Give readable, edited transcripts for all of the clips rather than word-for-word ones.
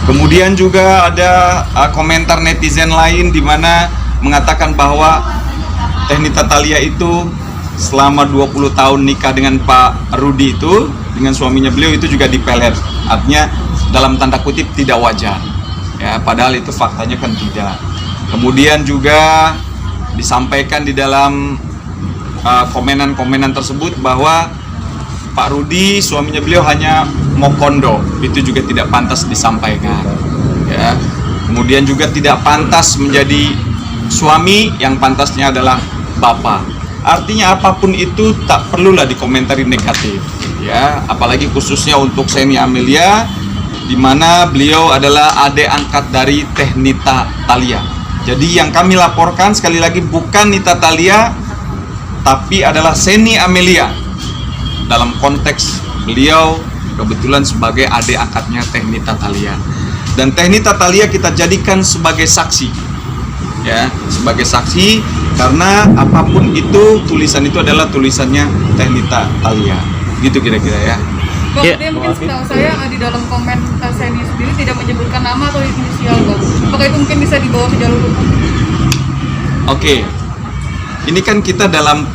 Kemudian juga ada komentar netizen lain di mana mengatakan bahwa Teh Nita Thalia itu selama 20 tahun nikah dengan Pak Rudi itu, dengan suaminya beliau itu juga dipelet. Artinya dalam tanda kutip tidak wajar. Ya, padahal itu faktanya kan tidak. Kemudian juga disampaikan di dalam komenan-komenan tersebut bahwa Pak Rudi suaminya beliau hanya mau kondo, itu juga tidak pantas disampaikan. Ya. Kemudian juga tidak pantas menjadi suami, yang pantasnya adalah bapak. Artinya apapun itu tak perlulah dikomentari negatif. Ya, apalagi khususnya untuk Seni Amelia, di mana beliau adalah adik angkat dari Teh Nita Thalia. Jadi yang kami laporkan sekali lagi bukan Nita Thalia, tapi adalah Seni Amelia. Dalam konteks beliau kebetulan sebagai adik angkatnya Teh Nita Thalia. Dan Teh Nita Thalia kita jadikan sebagai saksi. Ya, sebagai saksi karena apapun itu tulisan itu adalah tulisannya Teh Nita Thalia. Gitu kira-kira ya. Bang, dia mungkin setahu saya di dalam komen Seni sendiri tidak menyebutkan nama atau inisial, Bang. Apakah itu mungkin bisa dibawa ke jalur hukum? Oke. Ini kan kita dalam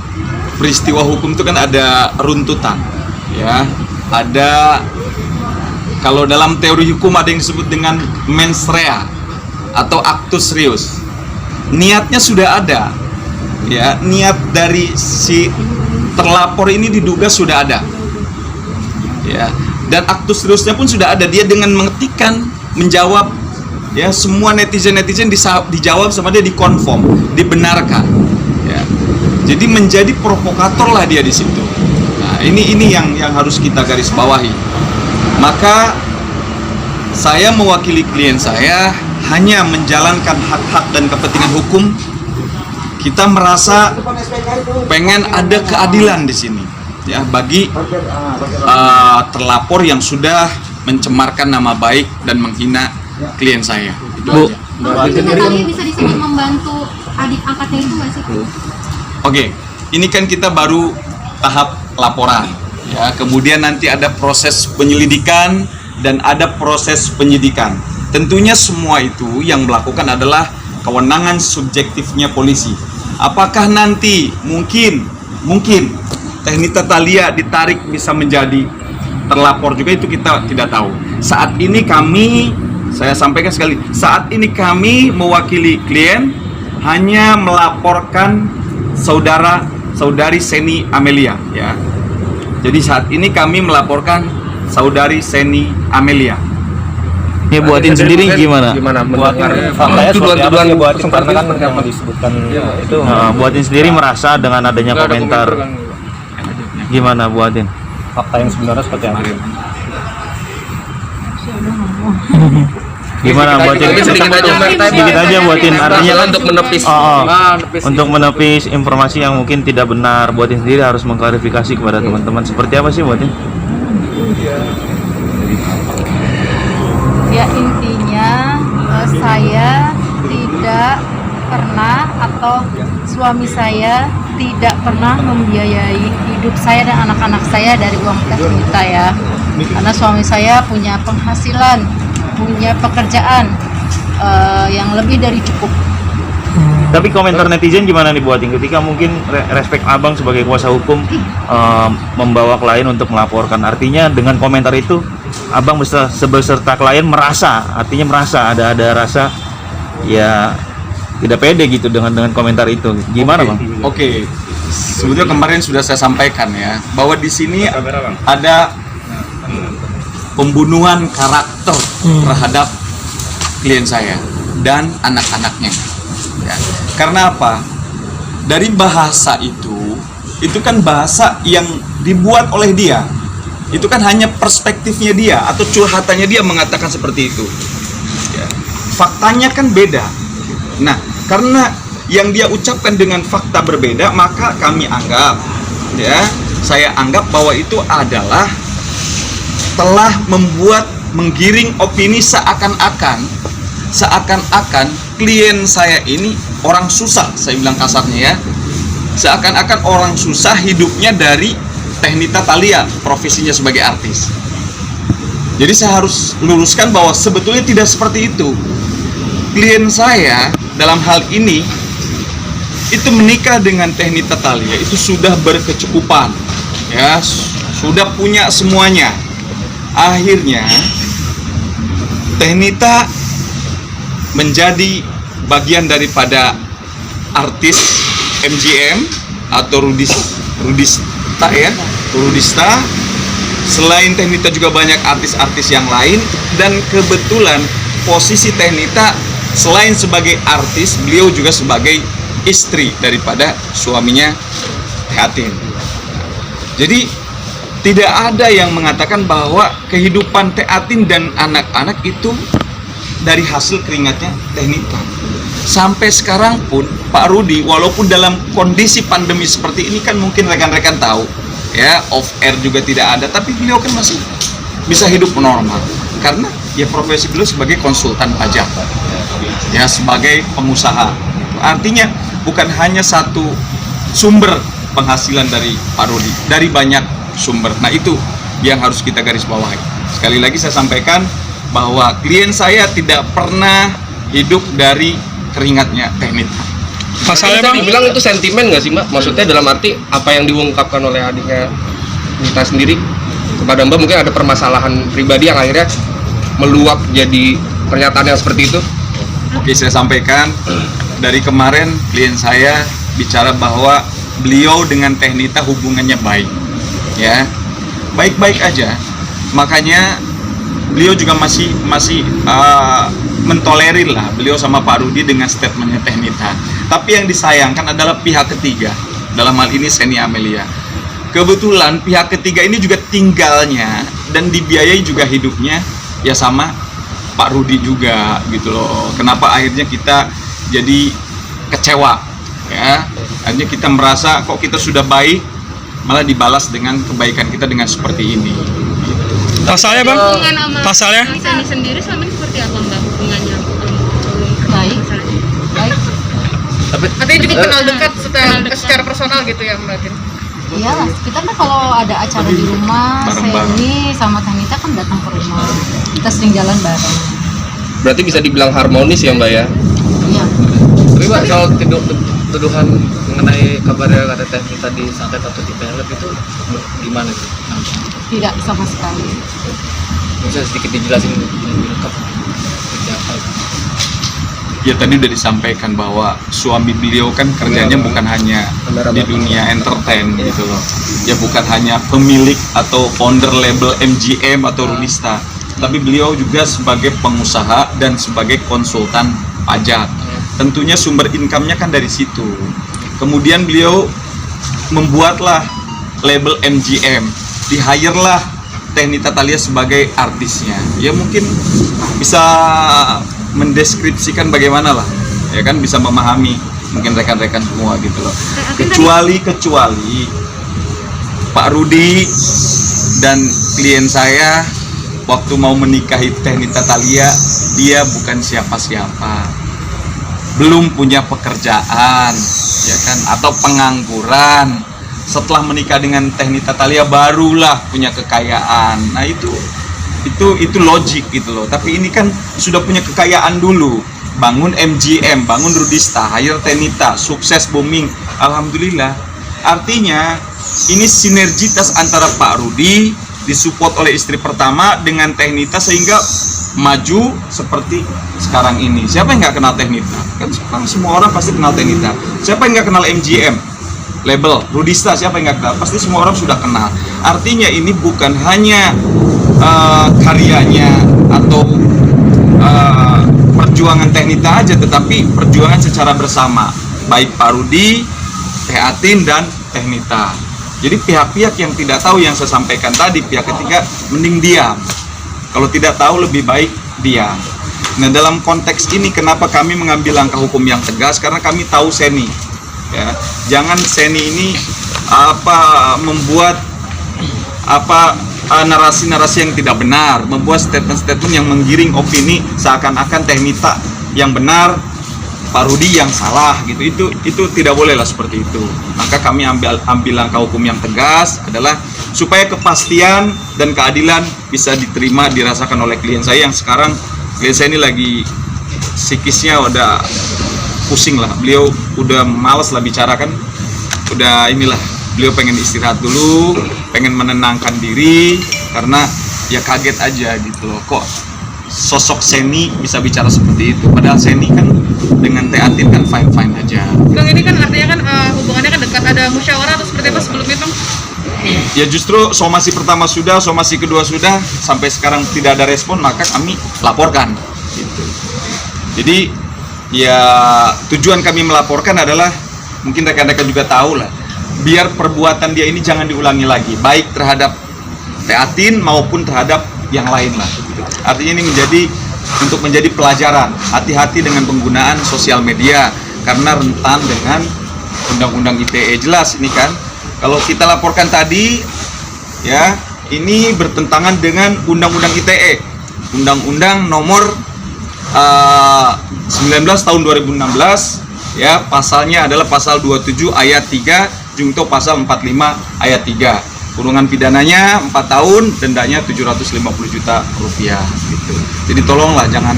peristiwa hukum itu kan ada runtutan, ya. Ada, kalau dalam teori hukum ada yang disebut dengan mens rea atau actus reus. Niatnya sudah ada, ya. Niat dari si terlapor ini diduga sudah ada, ya. Dan actus reusnya pun sudah ada. Dia dengan mengetikkan, menjawab, ya, semua netizen dijawab sama dia, dikonfirm, dibenarkan, ya. Jadi menjadi provokator lah dia di situ. Nah, ini yang harus kita garis bawahi. Maka saya mewakili klien saya hanya menjalankan hak-hak dan kepentingan hukum. Kita merasa pengen ada keadilan di sini, ya, bagi terlapor yang sudah mencemarkan nama baik dan menghina klien saya. Itu Bu, aja. Thalia bisa disebut membantu adik angkatnya itu nggak sih? Oke, ini kan kita baru tahap laporan, ya. Kemudian nanti ada proses penyelidikan dan ada proses penyidikan. Tentunya semua itu yang melakukan adalah kewenangan subjektifnya polisi. Apakah nanti mungkin Teh Nita Thalia ditarik bisa menjadi terlapor juga, itu kita tidak tahu. Saat ini saya sampaikan sekali, saat ini kami mewakili klien hanya melaporkan saudari Seni Amelia, ya. Jadi saat ini kami melaporkan saudari Seni Amelia. Ya, buatin sendiri gimana? Mendengar tuduhan-tuduhan karena kan yang disebutkan itu. Buatin sendiri merasa dengan adanya komentar gimana buatin? Fakta yang sebenarnya seperti apa? Gimana buatin? Sedikit aja buatin, artinya kan untuk menepis untuk menepis informasi yang mungkin tidak benar. Buatin sendiri harus mengklarifikasi kepada teman-teman. Seperti apa sih buatin? Ya, intinya saya tidak pernah, atau suami saya tidak pernah membiayai hidup saya dan anak-anak saya dari uang Teh Nita, ya. Karena suami saya punya penghasilan, punya pekerjaan yang lebih dari cukup. Tapi komentar netizen gimana nih buatin ketika mungkin respect abang sebagai kuasa hukum membawa klien untuk melaporkan? Artinya dengan komentar itu abang beserta klien merasa ada rasa ya tidak pede gitu dengan komentar itu. Gimana bang? Oke. Sebetulnya kemarin sudah saya sampaikan, ya, bahwa di sini ada pembunuhan karakter terhadap klien saya dan anak-anaknya. Ya. Karena apa? Dari bahasa itu kan bahasa yang dibuat oleh dia. Itu kan hanya perspektifnya dia atau curhatannya dia mengatakan seperti itu. Ya. Faktanya kan beda. Nah, karena yang dia ucapkan dengan fakta berbeda, maka kami anggap, ya, saya anggap bahwa itu adalah telah menggiring opini seakan-akan klien saya ini orang susah, saya bilang kasarnya, ya. Seakan-akan orang susah hidupnya dari Teh Nita Thalia, profesinya sebagai artis. Jadi saya harus luruskan bahwa sebetulnya tidak seperti itu. Klien saya dalam hal ini itu menikah dengan Teh Nita Thalia itu sudah berkecukupan, ya, sudah punya semuanya. Akhirnya Teh Nita menjadi bagian daripada artis MGM atau Rudista ya, Rudista. Selain Teh Nita juga banyak artis-artis yang lain, dan kebetulan posisi Teh Nita selain sebagai artis, beliau juga sebagai istri daripada suaminya Teh Atin. Jadi tidak ada yang mengatakan bahwa kehidupan Teh Atin dan anak-anak itu dari hasil keringatnya Teh Nita. Sampai sekarang pun Pak Rudi, walaupun dalam kondisi pandemi seperti ini kan mungkin rekan-rekan tahu ya, off air juga tidak ada, tapi beliau kan masih bisa hidup normal karena ya profesi beliau sebagai konsultan pajak ya, sebagai pengusaha. Artinya bukan hanya satu sumber penghasilan dari Pak Rudi, dari banyak sumber. Nah itu yang harus kita garis bawahi. Sekali lagi saya sampaikan bahwa klien saya tidak pernah hidup dari keringatnya Teh Nita. Pasalnya Bang, dibilang itu sentimen nggak sih Mbak? Maksudnya dalam arti apa yang diungkapkan oleh adiknya Nita sendiri kepada Mbak, mungkin ada permasalahan pribadi yang akhirnya meluap jadi pernyataan yang seperti itu? Oke, saya sampaikan dari kemarin klien saya bicara bahwa beliau dengan Teh Nita hubungannya baik, ya, baik-baik aja. Makanya beliau juga masih mentolerir lah beliau sama Pak Rudi dengan statementnya Teh Nita. Tapi yang disayangkan adalah pihak ketiga, dalam hal ini Seni Amelia. Kebetulan pihak ketiga ini juga tinggalnya dan dibiayai juga hidupnya ya sama Pak Rudi juga gitu loh. Kenapa akhirnya kita jadi kecewa ya? Akhirnya kita merasa kok kita sudah baik malah dibalas dengan kebaikan kita dengan seperti ini. Pasalnya Bang, pasalnya Seni sendiri selama ini seperti apa Mbak hubungannya? Baik. Baik. Artinya juga kenal dekat secara personal gitu ya Mbak Tin? Iyalah, kita kan kalau ada acara di rumah, Bareng-bareng. Seni sama Teh Nita kan datang ke rumah. Kita sering jalan bareng. Berarti bisa dibilang harmonis ya Mbak ya? Iya. Tapi Pak, soal tuduhan mengenai kabarnya kata Teh Nita disantet atau dipelet itu gimana sih? Tidak sama sekali. Bisa sedikit dijelasin lebih lengkap seperti apa? Ya tadi udah disampaikan bahwa suami beliau kan kerjanya bukan hanya di dunia entertain gitu loh. Ya bukan hanya pemilik atau founder label MGM atau Rudista, tapi beliau juga sebagai pengusaha dan sebagai konsultan pajak. Tentunya sumber income-nya kan dari situ. Kemudian beliau membuatlah label MGM, di-hire lah Teh Nita Thalia sebagai artisnya. Ya mungkin bisa mendeskripsikan bagaimana lah, ya kan, bisa memahami mungkin rekan-rekan semua gitu loh. Kecuali Pak Rudi dan klien saya waktu mau menikahi Teh Nita Thalia, dia bukan siapa-siapa, belum punya pekerjaan, ya kan, atau pengangguran. Setelah menikah dengan Teh Nita Thalia barulah punya kekayaan. Nah itu logik gitu loh. Tapi ini kan sudah punya kekayaan dulu, bangun MGM, bangun Rudista, hire Teh Nita, sukses booming, alhamdulillah. Artinya ini sinergitas antara Pak Rudi disupport oleh istri pertama dengan Teh Nita sehingga maju seperti sekarang ini. Siapa yang nggak kenal Teh Nita? Kan sekarang semua orang pasti kenal Teh Nita. Siapa yang nggak kenal MGM label Rudista? Siapa yang nggak kenal? Pasti semua orang sudah kenal. Artinya ini bukan hanya karyanya atau perjuangan Teh Nita aja, tetapi perjuangan secara bersama, baik Pak Rudi, Teh Atin dan Teh Nita. Jadi pihak-pihak yang tidak tahu yang saya sampaikan tadi, pihak ketiga mending diam. Kalau tidak tahu lebih baik diam. Nah dalam konteks ini kenapa kami mengambil langkah hukum yang tegas? Karena kami tahu Seni, ya, jangan Seni ini membuat narasi-narasi yang tidak benar, membuat statement-statement yang menggiring opini seakan-akan Teh Nita yang benar, Pak Rudi yang salah gitu. Itu tidak boleh lah seperti itu. Maka kami ambil langkah hukum yang tegas adalah supaya kepastian dan keadilan bisa diterima, dirasakan oleh klien saya yang sekarang klien saya ini lagi psikisnya udah pusing lah. Beliau udah malas lah bicara kan. Udah inilah, beliau pengen istirahat dulu, pengen menenangkan diri karena ya kaget aja gitu loh. Kok sosok Seni bisa bicara seperti itu? Padahal Seni kan dengan Teh Atin kan fine-fine aja. Bang, ini kan artinya kan hubungannya kan dekat, ada musyawarah atau seperti apa sebelumnya, Bang? Ya justru somasi pertama sudah, somasi kedua sudah, sampai sekarang tidak ada respon, maka kami laporkan gitu. Jadi ya tujuan kami melaporkan adalah, mungkin rekan-rekan juga tahu lah, biar perbuatan dia ini jangan diulangi lagi, baik terhadap Teh Atin maupun terhadap yang lain lah gitu. Artinya ini untuk menjadi pelajaran, hati-hati dengan penggunaan sosial media karena rentan dengan undang-undang ITE. Jelas ini kan, kalau kita laporkan tadi ya, ini bertentangan dengan undang-undang ITE, undang-undang nomor 19 tahun 2016 ya, pasalnya adalah pasal 27 ayat 3 junto pasal 45 ayat 3. Kurungan pidananya 4 tahun, dendanya 750 juta rupiah gitu. Jadi tolonglah jangan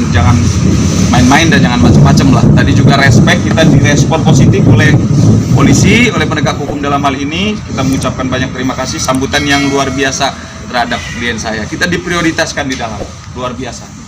main-main dan jangan macam-macam lah. Tadi juga kita direspon positif oleh polisi, oleh penegak hukum dalam hal ini. Kita mengucapkan banyak terima kasih, sambutan yang luar biasa terhadap klien saya. Kita diprioritaskan di dalam, luar biasa.